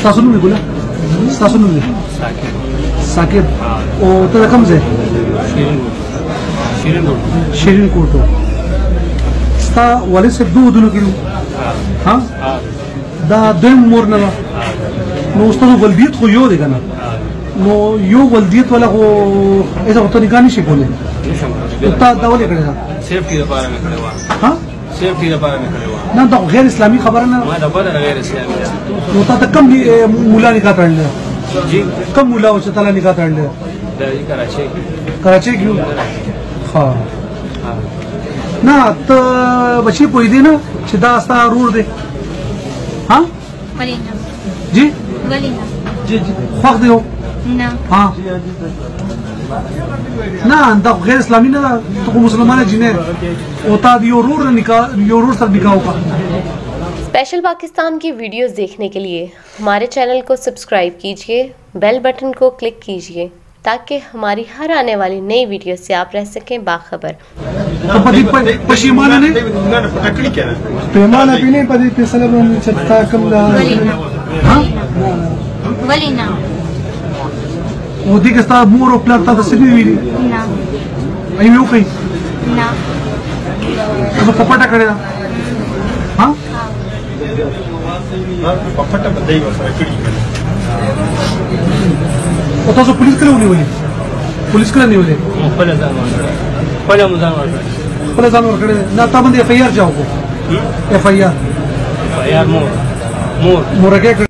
تاسو نوم ګوله تاسو نوم साकिब او ته کوم ځای شیرین کوټو ستا والد صاحب دوه ودونو کړو ها دا دویم مور نه نو ستاسو ولدیت خو یو دی کنه نو یو ولدیت ولا خو ایسا ته نکاح نشي کولای ته دا ولې کړی دا سیفټي لپاره مې کړی و ها سیفټي لپاره مې کړی و نه دا غیر اسلامي خبره نه ما دا بدل غیر اسلامي نو ته کوم مولا نکاح تړل جی کوم مولا او چې تعالی نکاح تړل دا کراچي کې ها نه ته بچی پوي دی نه چې دا ستا رور دی ها ولینا جی ولینا جی خوښ دی نه ها نه دا غیر اسلامي نه ته مسلمانه جنې او تا دی رور نکاح یو رور سره نکاح وکړه स्पेशल पाकिस्तान की वीडियोस देखने के लिए हमारे चैनल को सब्सक्राइब कीजिए, बेल बटन को क्लिक कीजिए ताकि हमारी हर आने वाली नई वीडियो से आप रह सकें बाखबर। वलीना मोदी के साथ मोर और प्लाट था सिर्फ भी ना आई में कहीं ना तो पपटा करेगा हाँ पपटा बदई वसरा कड़ी वो तो पुलिस के लिए बोली पुलिस के लिए नहीं बोले पहले मुजान करे ना तब FIR जाओ को FIR मोर मोर के